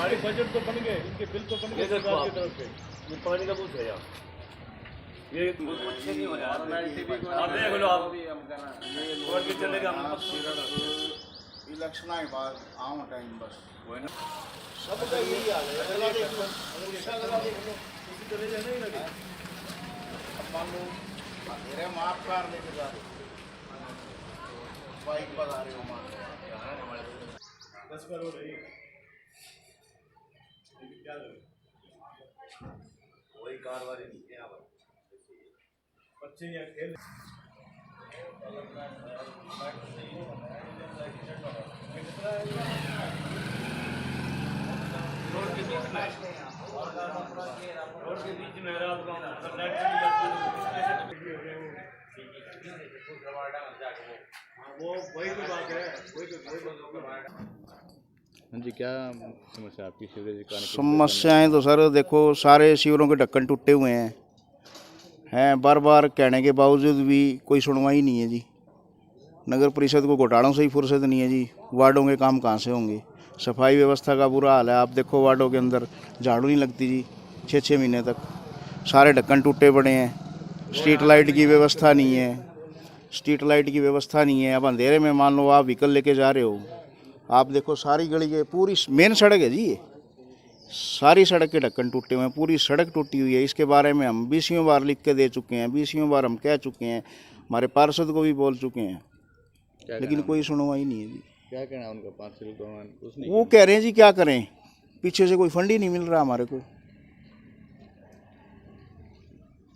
हमारे बजट तो बन गए, इनके बिल तो बन गए सरकार की तरफ से। ये पानी का बूथ है यार, ये कुछ नहीं हो रहा है। आप देख लो, आप छोड़ के चलेगा इलेक्शन के बाद आम टाइम बस सबका यही हाल है। अगर ये चले जाए नहीं लगे, अब मान लो मेरे माफ कार लेके जा रहे बाइक बता रहे हो मान 10 करोड़ है क्या लगे? वही कारवारी नहीं है यहाँ पर। बच्चे यहाँ खेल रोड के बीच में रात को वो वही तो बात है, वही तो हाँ जी, क्या समस्या आपकी सीवरेज का? समस्याएं तो सर देखो, सारे शिविरों के ढक्कन टूटे हुए हैं बार बार कहने के बावजूद भी कोई सुनवाई नहीं है जी। नगर परिषद को घोटालों से ही फुर्सत नहीं है जी। वार्डों के काम कहाँ से होंगे? सफाई व्यवस्था का बुरा हाल है। आप देखो वार्डों के अंदर झाड़ू नहीं लगती जी 6-6 महीने तक। सारे ढक्कन टूटे पड़े हैं। स्ट्रीट लाइट की व्यवस्था नहीं है। स्ट्रीट लाइट की व्यवस्था नहीं है। अब अंधेरे में मान लो आप व्हीकल लेके जा रहे हो, आप देखो सारी गली के पूरी मेन सड़क है जी, ये सारी सड़क के ढक्कन टूटे हुए हैं, पूरी सड़क टूटी हुई है। इसके बारे में हम 20 बार लिख के दे चुके हैं, 20 बार हम कह चुके हैं, हमारे पार्षद को भी बोल चुके हैं, लेकिन कोई सुनवाई नहीं है जी। क्या कहना है उनका? पार्षद कुछ नहीं, वो कह रहे हैं जी क्या करें, पीछे से कोई फंड ही नहीं मिल रहा हमारे को।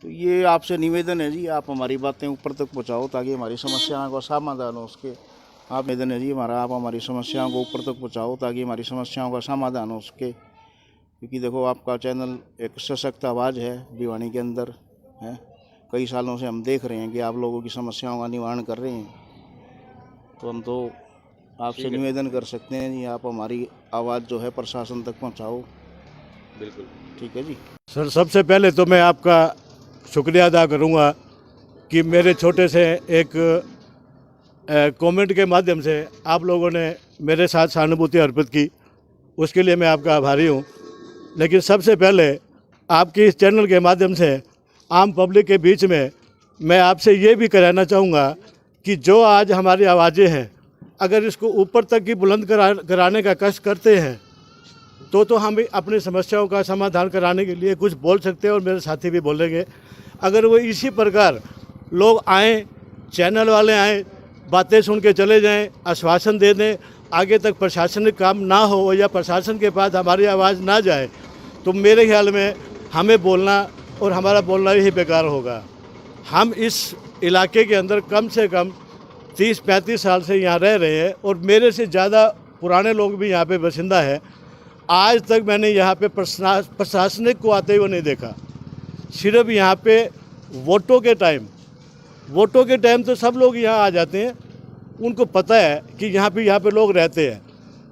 तो ये आपसे निवेदन है जी, आप हमारी बातें ऊपर तक पहुँचाओ ताकि हमारी समस्याओं का समाधान हो सके। आप निवेदन है जी हमारा, आप हमारी समस्याओं को ऊपर तक पहुँचाओ ताकि हमारी समस्याओं का समाधान हो सके। क्योंकि देखो आपका चैनल एक सशक्त आवाज़ है भिवानी के अंदर है। कई सालों से हम देख रहे हैं कि आप लोगों की समस्याओं का निवारण कर रहे हैं। तो हम तो आपसे निवेदन कर सकते हैं जी, आप हमारी आवाज़ जो है प्रशासन तक पहुँचाओ। बिल्कुल ठीक है जी। सर, सबसे पहले तो मैं आपका शुक्रिया अदा करूंगा कि मेरे छोटे से एक कमेंट के माध्यम से आप लोगों ने मेरे साथ सहानुभूति अर्पित की, उसके लिए मैं आपका आभारी हूं। लेकिन सबसे पहले आपके इस चैनल के माध्यम से आम पब्लिक के बीच में मैं आपसे ये भी कहना चाहूँगा कि जो आज हमारी आवाज़ें हैं, अगर इसको ऊपर तक की बुलंद कराने का कष्ट करते हैं तो हम अपनी समस्याओं का समाधान कराने के लिए कुछ बोल सकते हैं और मेरे साथी भी बोलेंगे। अगर वो इसी प्रकार लोग आएँ, चैनल वाले आएँ, बातें सुन के चले जाएं, आश्वासन दे दें, आगे तक प्रशासनिक काम ना हो या प्रशासन के पास हमारी आवाज़ ना जाए, तो मेरे ख्याल में हमें बोलना और हमारा बोलना ही बेकार होगा। हम इस इलाके के अंदर कम से कम 30-35 साल से यहाँ रह रहे हैं और मेरे से ज़्यादा पुराने लोग भी यहाँ पे बसिंदा है। आज तक मैंने यहाँ पे प्रशासनिक को आते हुए नहीं देखा। सिर्फ यहाँ पे वोटों के टाइम तो सब लोग यहाँ आ जाते हैं, उनको पता है कि यहाँ पे लोग रहते हैं।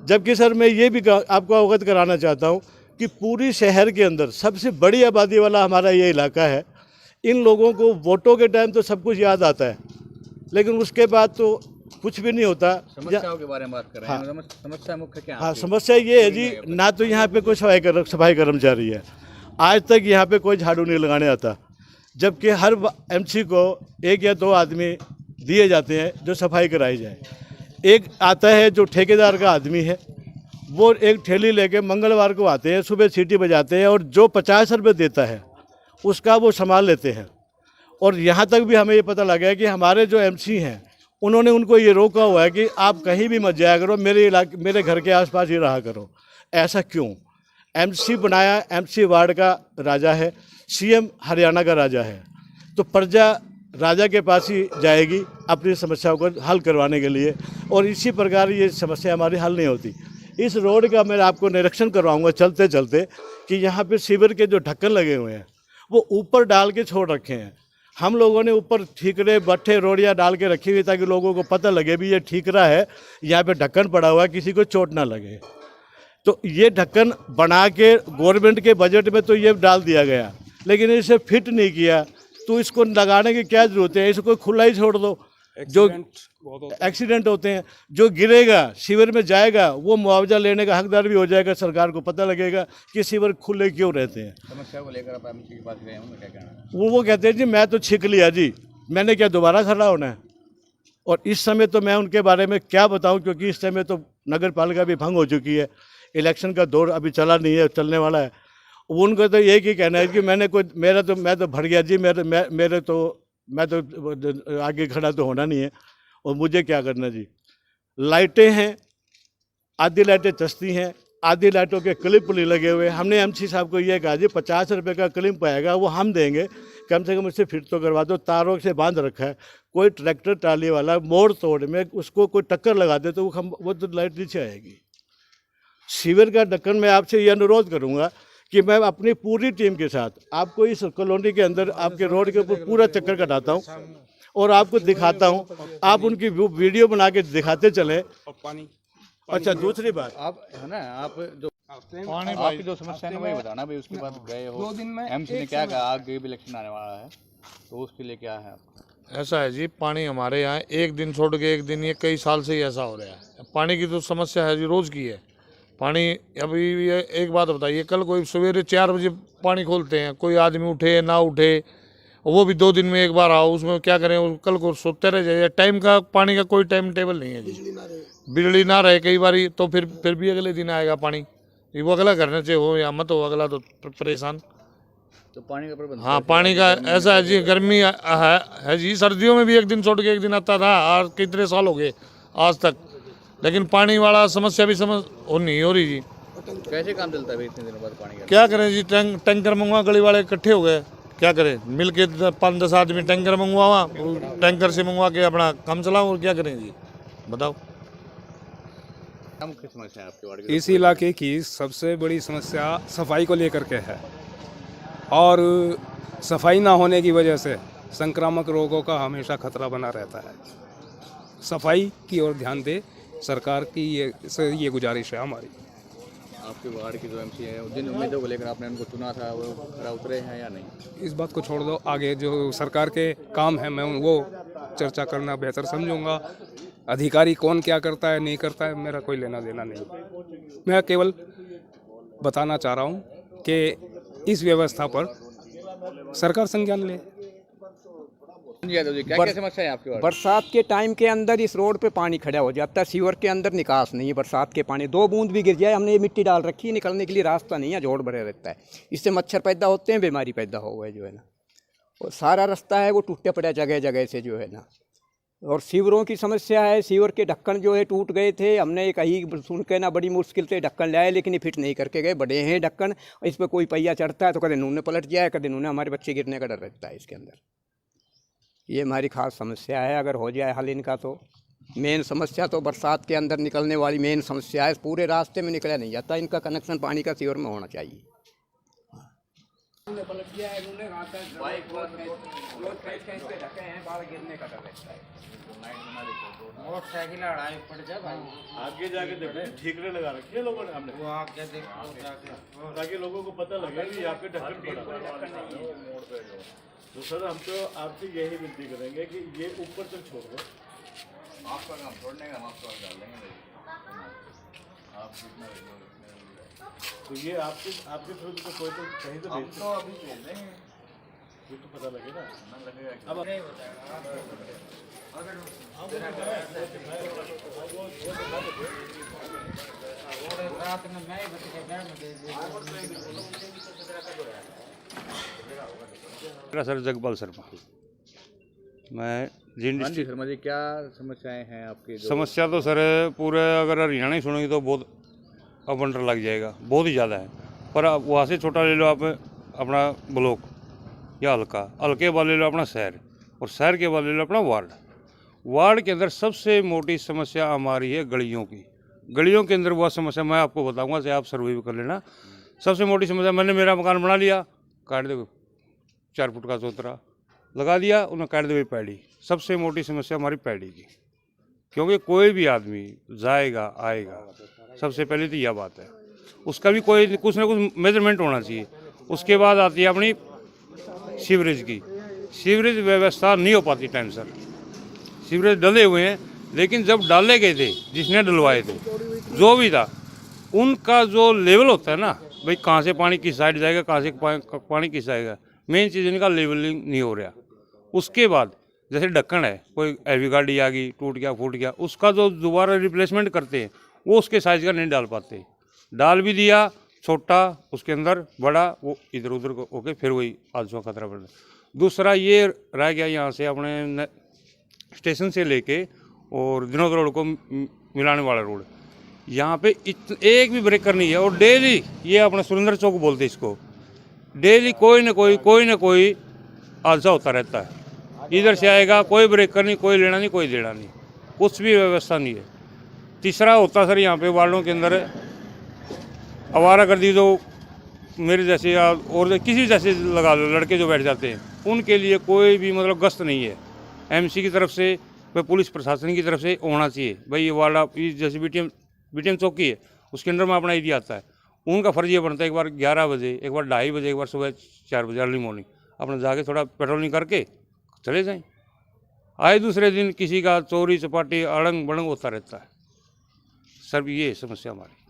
जबकि सर मैं ये भी आपको अवगत कराना चाहता हूँ कि पूरी शहर के अंदर सबसे बड़ी आबादी वाला हमारा ये इलाका है। इन लोगों को वोटों के टाइम तो सब कुछ याद आता है, लेकिन उसके बाद तो कुछ भी नहीं होता। समस्याओं के बारे में बात कर रहे हैं। समस्या मुख्य क्या है? हाँ, समस्या ये है जी, ना तो यहाँ पे कोई सफाई कर्मचारी है, आज तक यहाँ पे कोई झाड़ू नहीं लगाने आता, जबकि हर एमसी को 1 या 2 आदमी दिए जाते हैं जो सफाई कराई जाए। एक आता है जो ठेकेदार का आदमी है, वो एक ठेली लेके मंगलवार को आते हैं, सुबह सीटी बजाते हैं और जो 50 रुपये देता है उसका वो संभाल लेते हैं। और यहाँ तक भी हमें ये पता लगा है कि हमारे जो एमसी हैं उन्होंने उनको ये रोका हुआ है कि आप कहीं भी मत जाया करो, मेरे घर के आसपास ही रहा करो। ऐसा क्यों? एमसी बनाया, एमसी वार्ड का राजा है, सीएम हरियाणा का राजा है, तो प्रजा राजा के पास ही जाएगी अपनी समस्याओं को हल करवाने के लिए, और इसी प्रकार ये समस्या हमारी हल नहीं होती। इस रोड का मैं आपको निरीक्षण करवाऊंगा चलते चलते कि यहाँ पे सीवर के जो ढक्कन लगे हुए हैं वो ऊपर डाल के छोड़ रखे हैं। हम लोगों ने ऊपर ठीकरे बट्ठे रोड़ियाँ डाल के रखी हुई ताकि लोगों को पता लगे भी ये ठीकरा है, यहाँ पे ढक्कन पड़ा हुआ है, किसी को चोट ना लगे। तो ये ढक्कन बना के गवर्नमेंट के बजट में तो ये डाल दिया गया, लेकिन इसे फिट नहीं किया, तो इसको लगाने की क्या ज़रूरत है? इसको खुला ही छोड़ दो। जो एक्सीडेंट होते हैं, जो गिरेगा सीवर में जाएगा वो मुआवजा लेने का हकदार भी हो जाएगा। सरकार को पता लगेगा कि सीवर खुले क्यों रहते हैं। समस्या को लेकर आप एमसी के पास गए होंगे, क्या कहना है? वो कहते हैं जी मैं तो छिक लिया जी, मैंने क्या दोबारा खड़ा होना है। और इस समय तो मैं उनके बारे में क्या बताऊं, क्योंकि इस समय तो नगर पालिका भी भंग हो चुकी है, इलेक्शन का दौर अभी चला नहीं है, चलने वाला है। उनको तो एक ही कहना है कि मैं तो भर गया जी, मैं तो आगे खड़ा तो होना नहीं है और मुझे क्या करना जी। लाइटें हैं, आधी लाइटें चस्ती हैं, आधी लाइटों के क्लिप नहीं लगे हुए। हमने एमसी साहब को ये कहा जी 50 रुपये का क्लिप आएगा वो हम देंगे, कम से कम इससे फिट तो करवा दो। तारों से बांध रखा है, कोई ट्रैक्टर ट्राली वाला मोड़ तोड़ में उसको कोई टक्कर लगा दे तो वो तो लाइट नीचे आएगी। सीवर का ढक्कन मैं आपसे ये अनुरोध करूँगा कि मैं अपनी पूरी टीम के साथ आपको इस कॉलोनी के अंदर आपके रोड के ऊपर पूरा चक्कर कटाता हूँ और आपको दिखाता हूँ, आप उनकी वीडियो बना के दिखाते चले। अच्छा, दूसरी बात आप है ना, आप जो आपकी जो समस्या है वही बताना भाई। उसके बाद गए हो, एमसी ने क्या कहा, आगे भी इलेक्शन आने वाला है तो उसके लिए क्या है आपका? ऐसा है जी, पानी हमारे यहाँ एक दिन छोड़ के एक दिन, ये कई साल से ही ऐसा हो रहा है। पानी की तो समस्या है जी, रोज़ की है पानी। अभी ये एक बात बताइए, कल कोई सवेरे 4 बजे पानी खोलते हैं, कोई आदमी उठे ना उठे, वो भी 2 दिन में एक बार आओ, उसमें क्या करें, कल को सोते रह जाए। टाइम का, पानी का कोई टाइम टेबल नहीं है जी। बिजली ना रहे कई बार तो फिर भी अगले दिन आएगा पानी। वो अगला करने से हो या मत हो, अगला तो परेशान। तो पानी का प्रबंध, हाँ पानी का ऐसा है जी, गर्मी है जी, सर्दियों में भी एक दिन छोड़ के एक दिन आता था, और कितने साल हो गए आज तक, लेकिन पानी वाला समस्या भी नहीं हो रही जी। कैसे काम चलता है भाई इतने दिनों बाद पानी का? क्या करें जी, टैंकर मंगवा, गली वाले इकट्ठे हो गए, क्या करें, मिल के 5-10 आदमी टैंकर मंगवा, टैंकर से मंगवा के अपना काम चलाओ, और क्या करें जी, बताओ। क्या मुख्य समस्या है आपके वार्ड की? इस इलाके की सबसे बड़ी समस्या सफाई को लेकर के है, और सफाई ना होने की वजह से संक्रामक रोगों का हमेशा खतरा बना रहता है। सफाई की ओर ध्यान दे सरकार की, ये गुजारिश है हमारी। आपके वार्ड की जो एमसी है, जिन उम्मीदों को लेकर आपने उनको चुना था, वो खरा उतरे हैं या नहीं? इस बात को छोड़ दो, आगे जो सरकार के काम है मैं वो चर्चा करना बेहतर समझूंगा। अधिकारी कौन क्या करता है नहीं करता है मेरा कोई लेना देना नहीं। मैं केवल बताना चाह रहा हूँ कि इस व्यवस्था पर सरकार संज्ञान ले। क्या समस्या है आपके वार्ड? बरसात के टाइम के अंदर इस रोड पे पानी खड़ा हो जाता है, सीवर के अंदर निकास नहीं है। बरसात के पानी 2 बूंद भी गिर जाए, हमने ये मिट्टी डाल रखी है, निकलने के लिए रास्ता नहीं है, जोड़ भरे रहता है। इससे मच्छर पैदा होते हैं, बीमारी पैदा हो गए जो है ना। और सारा रास्ता है वो टूटे पड़े जगह जगह से जो है ना। और सीवरों की समस्या है, सीवर के ढक्कन जो है टूट गए थे, हमने कहीं सुन के ना बड़ी मुश्किल से ढक्कन लाए, लेकिन ये फिट नहीं करके गए। बड़े हैं ढक्कन, इस पर कोई पहिया चढ़ता है तो कभी नूने पलट जाए, कभी नूने, हमारे बच्चे गिरने का डर रहता है इसके अंदर। ये हमारी खास समस्या है, अगर हो जाए हल इनका तो। मेन समस्या तो बरसात के अंदर निकलने वाली मेन समस्या है, पूरे रास्ते में निकला नहीं जाता, इनका कनेक्शन पानी का सीवर में होना चाहिए। मोटरसाइकिल अड़ाई पड़ जाए भाई, आगे जाके देखो ठीकरे लगा रखे लोगों ने, हमने वो आगे देखो ताकि लोगों को पता लगे कि यहाँ पे ढक्कन पड़ा। तो सर हम तो आपसे यही विनती करेंगे कि ये ऊपर तक छोड़ दो। आपका काम छोड़ने का, हम आपको डाल देंगे आप जितना तो ये आपके थ्रू तो कोई तो कहीं तो भेज दो, अभी भेज देंगे, ये तो पता लगेगा ना लगेगा। अब मेरा सर जगपाल शर्मा, मैं जींद हाँ जी डिस्ट्रिक्ट। शर्मा जी, क्या समस्याएं हैं आपकी? समस्या तो सर पूरे अगर हरियाणा ही सुनेंगे तो बहुत अबंटर लग जाएगा, बहुत ही ज़्यादा है। पर आप वहाँ से छोटा ले लो आप अपना ब्लॉक या हल्के बाद ले लो अपना शहर, और शहर के बाद ले लो अपना वार्ड। वार्ड के अंदर सबसे मोटी समस्या हमारी है गलियों की। गलियों के अंदर वह समस्या मैं आपको बताऊंगा, से आप सर्वे भी कर लेना। सबसे मोटी समस्या, मैंने मेरा मकान बना लिया, काट दे 4 फुट का चौतरा लगा दिया, उन्हें काट दे पैड़ी। सबसे मोटी समस्या हमारी पैड़ी की, क्योंकि कोई भी आदमी जाएगा आएगा, सबसे पहले तो यह बात है, उसका भी कोई कुछ ना कुछ मेजरमेंट होना चाहिए। उसके बाद आती है अपनी सीवरेज की। सीवरेज व्यवस्था नहीं हो पाती टाइम सर। सीवरेज डले हुए हैं, लेकिन जब डाले गए थे, जिसने डलवाए थे, जो भी था, उनका जो लेवल होता है ना भाई, कहाँ से पानी किस साइड जाएगा, कहाँ से पानी किस जाएगा, मेन चीज़ इनका लेवलिंग नहीं हो रहा। उसके बाद जैसे ढक्कन है, कोई हैवी गाड़ी आ गई, टूट गया फूट गया, उसका जो दोबारा रिप्लेसमेंट करते हैं वो उसके साइज़ का नहीं डाल पाते। डाल भी दिया छोटा, उसके अंदर बड़ा, वो इधर उधर होके फिर वही हादसों का खतरा बढ़ता। दूसरा ये रह गया यहाँ से अपने स्टेशन से लेके और दिनोद रोड को मिलाने वाला रोड, यहाँ पे एक भी ब्रेकर नहीं है। और डेली ये अपना सुरेंद्र चौक बोलते हैं इसको, डेली कोई ना कोई हादसा होता रहता है। इधर से आएगा, कोई ब्रेकर नहीं, कोई लेना नहीं, कोई देना नहीं, कुछ भी व्यवस्था नहीं है। तीसरा होता सर यहाँ पे वार्डों के अंदर आवारागर्दी, जो मेरे जैसे या और किसी जैसे लगा लो लड़के जो बैठ जाते हैं, उनके लिए कोई भी मतलब गश्त नहीं है एमसी की तरफ से, कोई पुलिस प्रशासन की तरफ से होना चाहिए। भाई ये वार्ड आप जैसे बीटीएम चौकी है, उसके अंदर में अपना एरिया आता है, उनका फर्ज ये बनता है एक बार 11 बजे, एक बार 2:30 बजे, एक बार सुबह 4 बजे अर्ली मॉर्निंग अपना जाके थोड़ा पेट्रोलिंग करके चले जाएं। आए दूसरे दिन किसी का चोरी चपाटी अड़ंग बड़ंग होता रहता है। सर ये समस्या हमारी।